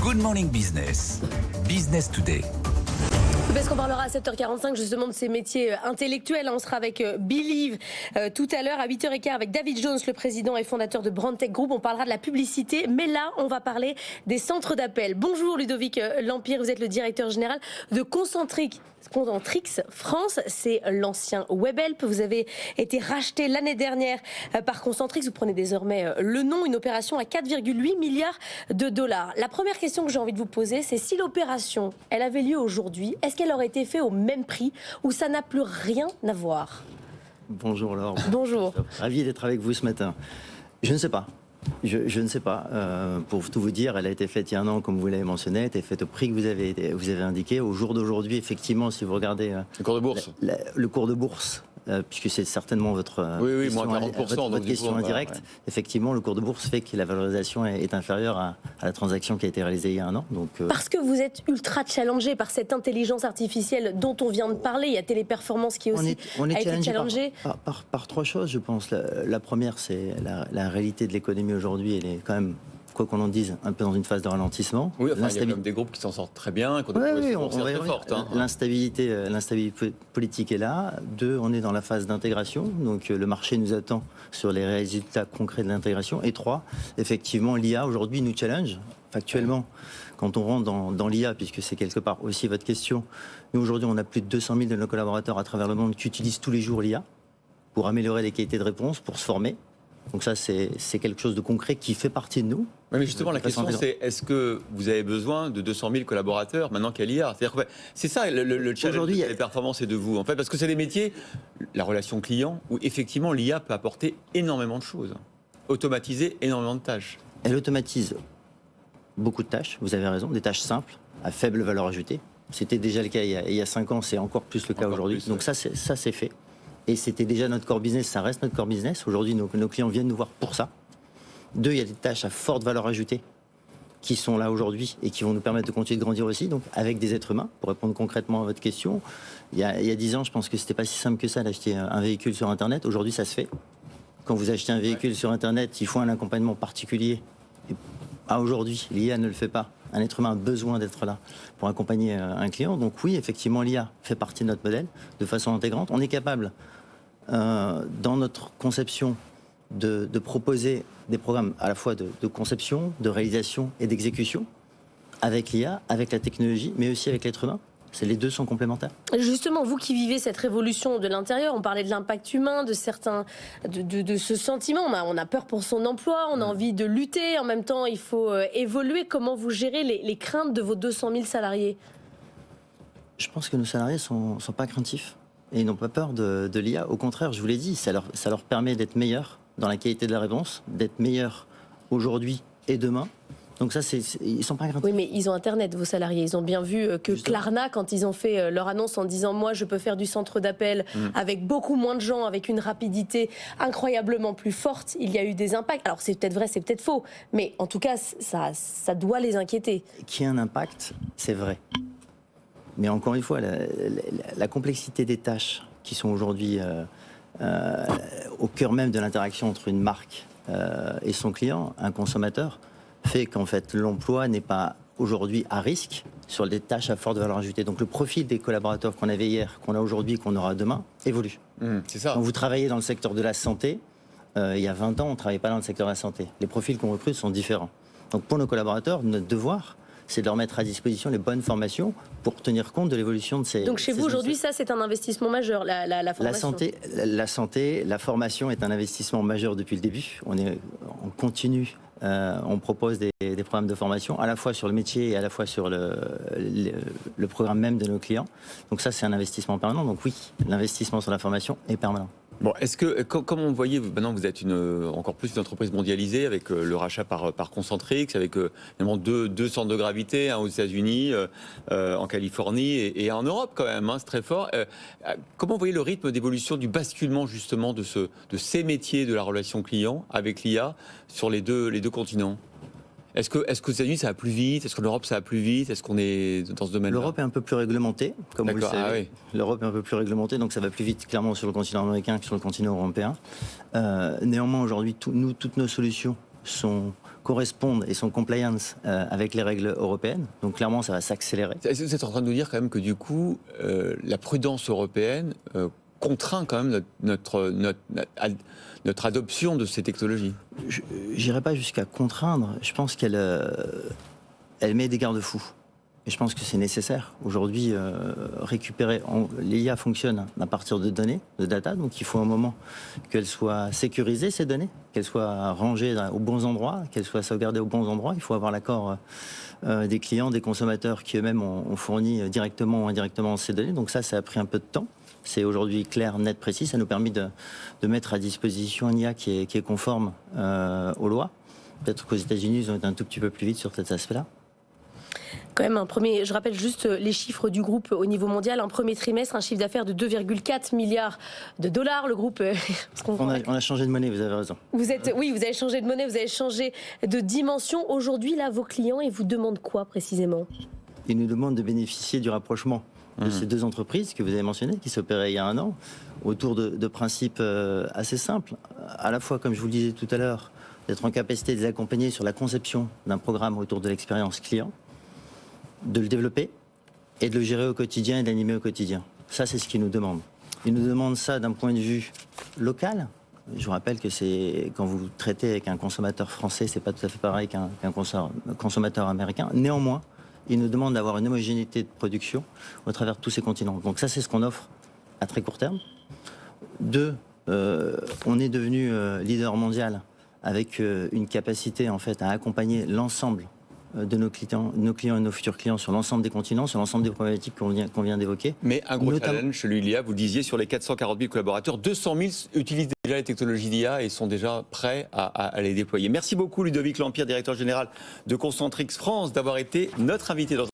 Good Morning Business, Business Today. Parce qu'on parlera à 7h45 justement de ces métiers intellectuels. On sera avec Believe tout à l'heure à 8h15 avec David Jones, le président et fondateur de Brandtech Group. On parlera de la publicité, mais là, on va parler des centres d'appel. Bonjour Ludovic Lampire, vous êtes le directeur général de Concentrix France, c'est l'ancien Webhelp. Vous avez été racheté l'année dernière par Concentrix. Vous prenez désormais le nom, une opération à 4,8 milliards de dollars. La première question que j'ai envie de vous poser, c'est si l'opération, elle avait lieu aujourd'hui, est-ce qu'elle aurait été faite au même prix ou ça n'a plus rien à voir? Bonjour Laure. Bonjour. Ravi d'être avec vous ce matin. Je ne sais pas. Je ne sais pas. Pour tout vous dire, elle a été faite il y a un an, comme vous l'avez mentionné, elle a été faite au prix que vous avez indiqué. Au jour d'aujourd'hui, effectivement, si vous regardez le cours de bourse, le cours de bourse, puisque c'est certainement votre question, moins 40%, votre question indirecte. Ouais. Effectivement, le cours de bourse fait que la valorisation est inférieure à la transaction qui a été réalisée il y a un an. Donc, parce que vous êtes ultra challengé par cette intelligence artificielle dont on vient de parler. Il y a Téléperformance qui aussi a été challengé. Par trois choses, je pense. La première, c'est la réalité de l'économie aujourd'hui. Elle est quand même, quoi qu'on en dise, un peu dans une phase de ralentissement. Oui, enfin, il y a quand même des groupes qui s'en sortent très bien, qui ont des progressions très fortes. L'instabilité politique est là. 2, on est dans la phase d'intégration, donc le marché nous attend sur les résultats concrets de l'intégration. Et 3, effectivement, l'IA aujourd'hui nous challenge. Factuellement, quand on rentre dans l'IA, puisque c'est quelque part aussi votre question, nous aujourd'hui on a plus de 200 000 de nos collaborateurs à travers le monde qui utilisent tous les jours l'IA pour améliorer les qualités de réponse, pour se former. Donc ça, c'est quelque chose de concret qui fait partie de nous. Oui, mais justement, la question, c'est est-ce que vous avez besoin de 200 000 collaborateurs maintenant qu'il y a l'IA? C'est ça le challenge des performances et de vous, en fait, parce que c'est des métiers, la relation client, où effectivement l'IA peut apporter énormément de choses, automatiser énormément de tâches. Elle automatise beaucoup de tâches, vous avez raison, des tâches simples, à faible valeur ajoutée. C'était déjà le cas il y a 5 ans, c'est encore plus le cas aujourd'hui. Donc ça, c'est fait. Et c'était déjà notre core business, ça reste notre core business. Aujourd'hui, nos clients viennent nous voir pour ça. 2, il y a des tâches à forte valeur ajoutée qui sont là aujourd'hui et qui vont nous permettre de continuer de grandir aussi, donc avec des êtres humains. Pour répondre concrètement à votre question, il y a 10 ans, je pense que c'était pas si simple que ça d'acheter un véhicule sur Internet. Aujourd'hui, ça se fait. Quand vous achetez un véhicule sur Internet, il faut un accompagnement particulier. Aujourd'hui, l'IA ne le fait pas. Un être humain a besoin d'être là pour accompagner un client. Donc oui, effectivement, l'IA fait partie de notre modèle de façon intégrante. On est capable, dans notre conception, de proposer des programmes à la fois de conception, de réalisation et d'exécution avec l'IA, avec la technologie, mais aussi avec l'être humain. Les deux sont complémentaires. Justement, vous qui vivez cette révolution de l'intérieur, on parlait de l'impact humain, de ce sentiment. On a peur pour son emploi, on a envie de lutter. En même temps, il faut évoluer. Comment vous gérez les craintes de vos 200 000 salariés? Je pense que nos salariés ne sont pas craintifs et ils n'ont pas peur de l'IA. Au contraire, je vous l'ai dit, ça leur permet d'être meilleurs dans la qualité de la réponse, d'être meilleurs aujourd'hui et demain. Donc ça, ils sont pas craintifs. Oui, mais ils ont Internet, vos salariés. Ils ont bien vu que justement, Klarna, quand ils ont fait leur annonce en disant « Moi, je peux faire du centre d'appel avec beaucoup moins de gens, avec une rapidité incroyablement plus forte », il y a eu des impacts. Alors, c'est peut-être vrai, c'est peut-être faux. Mais en tout cas, ça doit les inquiéter. Qu'il y ait un impact, c'est vrai. Mais encore une fois, la complexité des tâches qui sont aujourd'hui au cœur même de l'interaction entre une marque et son client, un consommateur, fait qu'en fait l'emploi n'est pas aujourd'hui à risque sur des tâches à forte valeur ajoutée. Donc le profil des collaborateurs qu'on avait hier, qu'on a aujourd'hui et qu'on aura demain évolue. C'est ça. Quand vous travaillez dans le secteur de la santé, il y a 20 ans, on ne travaillait pas dans le secteur de la santé. Les profils qu'on recrute sont différents. Donc pour nos collaborateurs, notre devoir, c'est de leur mettre à disposition les bonnes formations pour tenir compte de l'évolution de ces... Donc chez vous, aujourd'hui, ça, c'est un investissement majeur, la formation. La formation est un investissement majeur depuis le début. On continue, on propose des programmes de formation, à la fois sur le métier et à la fois sur le programme même de nos clients. Donc ça, c'est un investissement permanent. Donc oui, l'investissement sur la formation est permanent. Bon, est-ce que, comme on voyait, maintenant vous êtes encore plus une entreprise mondialisée avec le rachat par Concentrix, avec deux centres de gravité, un aux États-Unis, en Californie et en Europe quand même, c'est très fort. Comment vous voyez le rythme d'évolution du basculement justement de ces métiers de la relation client avec l'IA sur les deux continents? Est-ce qu'aux États-Unis ça va plus vite? Est-ce que l'Europe ça va plus vite? Est-ce qu'on est dans ce domaine-là? L'Europe est un peu plus réglementée, comme vous le savez. Ah oui. L'Europe est un peu plus réglementée, donc ça va plus vite clairement sur le continent américain que sur le continent européen. Néanmoins, aujourd'hui, toutes nos solutions sont correspondent et sont compliance avec les règles européennes. Donc clairement, ça va s'accélérer. Vous êtes en train de nous dire quand même que du coup, la prudence européenne contraint quand même notre adoption de ces technologies. Je n'irai pas jusqu'à contraindre. Je pense qu'elle met des garde-fous. Et je pense que c'est nécessaire. Aujourd'hui, l'IA fonctionne à partir de données, de data, donc il faut un moment qu'elles soient sécurisées, ces données, qu'elles soient rangées aux bons endroits, qu'elles soient sauvegardées aux bons endroits. Il faut avoir l'accord des clients, des consommateurs qui eux-mêmes ont fourni directement ou indirectement ces données. Donc ça a pris un peu de temps. C'est aujourd'hui clair, net, précis. Ça nous permet de mettre à disposition une IA qui est conforme aux lois. Peut-être qu'aux États-Unis, ils ont été un tout petit peu plus vite sur cet aspect-là. Quand même je rappelle juste les chiffres du groupe au niveau mondial. Un premier trimestre, un chiffre d'affaires de 2,4 milliards de dollars. Le groupe... On a changé de monnaie, vous avez raison. Oui, vous avez changé de monnaie, vous avez changé de dimension. Aujourd'hui, là, vos clients, ils vous demandent quoi précisément? Ils nous demandent de bénéficier du rapprochement de ces deux entreprises que vous avez mentionnées, qui s'opéraient il y a un an, autour de principes assez simples. À la fois, comme je vous le disais tout à l'heure, d'être en capacité de les accompagner sur la conception d'un programme autour de l'expérience client, de le développer et de le gérer au quotidien et de l'animer au quotidien. Ça, c'est ce qu'ils nous demandent. Ils nous demandent ça d'un point de vue local. Je vous rappelle que quand vous traitez avec un consommateur français, c'est pas tout à fait pareil qu'un consommateur américain. Néanmoins, ils nous demandent d'avoir une homogénéité de production au travers de tous ces continents. Donc ça, c'est ce qu'on offre à très court terme. 2, on est devenu leader mondial avec une capacité en fait à accompagner l'ensemble de nos clients et nos futurs clients sur l'ensemble des continents, sur l'ensemble des problématiques qu'on vient d'évoquer. Mais un gros challenge, celui d'IA, vous le disiez, sur les 440 000 collaborateurs, 200 000 utilisent déjà les technologies d'IA et sont déjà prêts à les déployer. Merci beaucoup Ludovic Lampire, directeur général de Concentrix France, d'avoir été notre invité dans